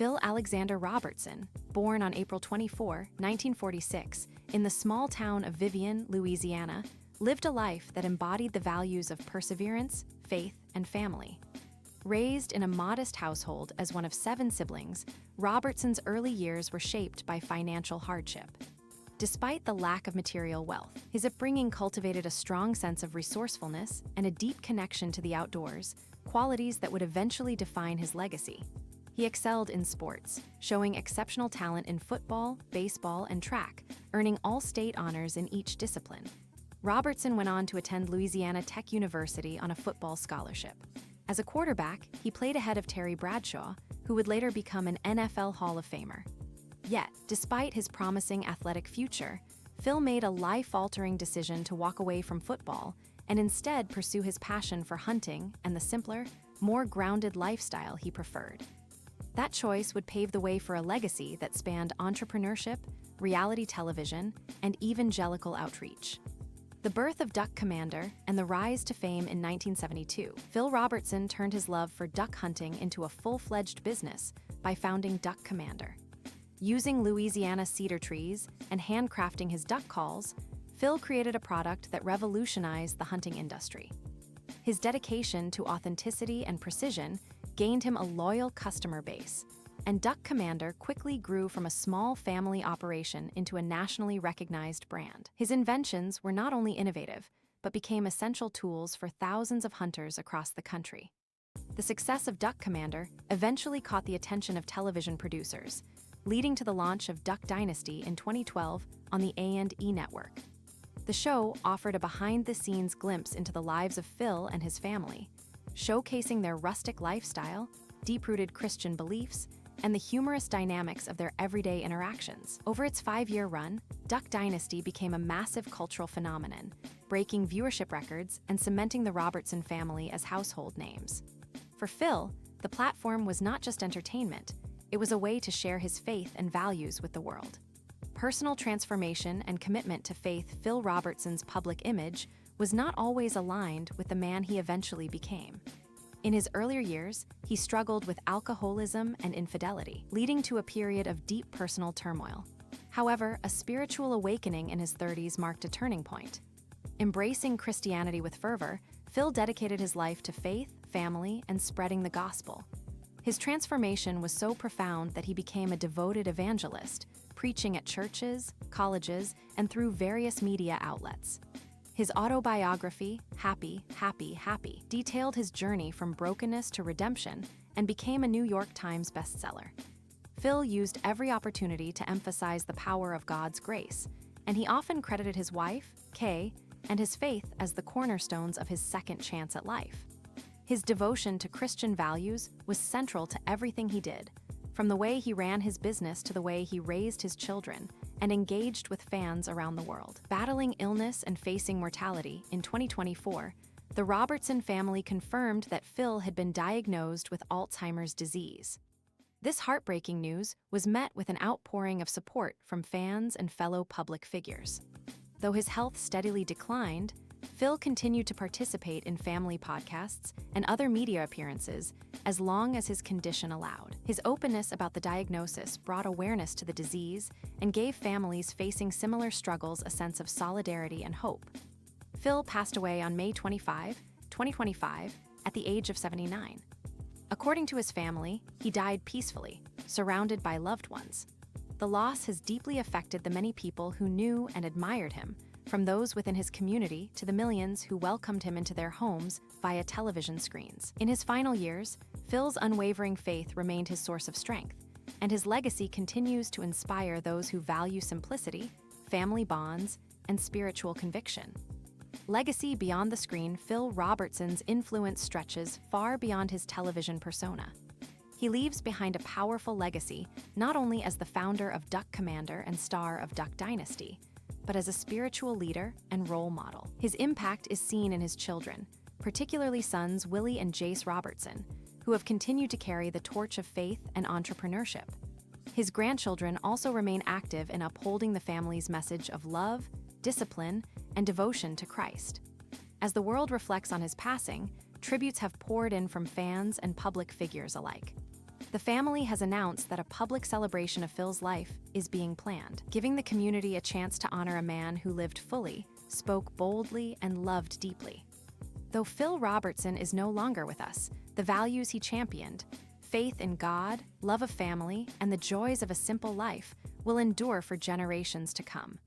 Phil Alexander Robertson, born on April 24, 1946, in the small town of Vivian, Louisiana, lived a life that embodied the values of perseverance, faith, and family. Raised in a modest household as one of 7 siblings, Robertson's early years were shaped by financial hardship. Despite the lack of material wealth, his upbringing cultivated a strong sense of resourcefulness and a deep connection to the outdoors, qualities that would eventually define his legacy. He excelled in sports, showing exceptional talent in football, baseball, and track, earning all state honors in each discipline. Robertson went on to attend Louisiana Tech University on a football scholarship. As a quarterback, he played ahead of Terry Bradshaw, who would later become an NFL Hall of Famer. Yet, despite his promising athletic future, Phil made a life-altering decision to walk away from football and instead pursue his passion for hunting and the simpler, more grounded lifestyle he preferred. That choice would pave the way for a legacy that spanned entrepreneurship, reality television, and evangelical outreach. The birth of Duck Commander and the rise to fame in 1972, Phil Robertson turned his love for duck hunting into a full-fledged business by founding Duck Commander. Using Louisiana cedar trees and handcrafting his duck calls, Phil created a product that revolutionized the hunting industry. His dedication to authenticity and precision gained him a loyal customer base, and Duck Commander quickly grew from a small family operation into a nationally recognized brand. His inventions were not only innovative, but became essential tools for thousands of hunters across the country. The success of Duck Commander eventually caught the attention of television producers, leading to the launch of Duck Dynasty in 2012 on the A&E network. The show offered a behind-the-scenes glimpse into the lives of Phil and his family, showcasing their rustic lifestyle, deep-rooted Christian beliefs, and the humorous dynamics of their everyday interactions. Over its 5-year run, Duck Dynasty became a massive cultural phenomenon, breaking viewership records and cementing the Robertson family as household names. For Phil, the platform was not just entertainment, it was a way to share his faith and values with the world. Personal transformation and commitment to faith. Phil Robertson's public image was not always aligned with the man he eventually became. In his earlier years, he struggled with alcoholism and infidelity, leading to a period of deep personal turmoil. However, a spiritual awakening in his 30s marked a turning point. Embracing Christianity with fervor, Phil dedicated his life to faith, family, and spreading the gospel. His transformation was so profound that he became a devoted evangelist, preaching at churches, colleges, and through various media outlets. His autobiography, Happy, Happy, Happy, detailed his journey from brokenness to redemption and became a New York Times bestseller. Phil used every opportunity to emphasize the power of God's grace, and he often credited his wife, Kay, and his faith as the cornerstones of his second chance at life. His devotion to Christian values was central to everything he did, from the way he ran his business to the way he raised his children and engaged with fans around the world. Battling illness and facing mortality, in 2024, the Robertson family confirmed that Phil had been diagnosed with Alzheimer's disease. This heartbreaking news was met with an outpouring of support from fans and fellow public figures. Though his health steadily declined, Phil continued to participate in family podcasts and other media appearances as long as his condition allowed. His openness about the diagnosis brought awareness to the disease and gave families facing similar struggles a sense of solidarity and hope. Phil passed away on May 25, 2025, at the age of 79. According to his family, he died peacefully, surrounded by loved ones. The loss has deeply affected the many people who knew and admired him, from those within his community to the millions who welcomed him into their homes via television screens. In his final years, Phil's unwavering faith remained his source of strength, and his legacy continues to inspire those who value simplicity, family bonds, and spiritual conviction. Legacy beyond the screen. Phil Robertson's influence stretches far beyond his television persona. He leaves behind a powerful legacy, not only as the founder of Duck Commander and star of Duck Dynasty, but as a spiritual leader and role model. His impact is seen in his children, particularly sons Willie and Jace Robertson, who have continued to carry the torch of faith and entrepreneurship. His grandchildren also remain active in upholding the family's message of love, discipline, and devotion to Christ. As the world reflects on his passing, tributes have poured in from fans and public figures alike. The family has announced that a public celebration of Phil's life is being planned, giving the community a chance to honor a man who lived fully, spoke boldly, and loved deeply. Though Phil Robertson is no longer with us, the values he championed, faith in God, love of family, and the joys of a simple life, will endure for generations to come.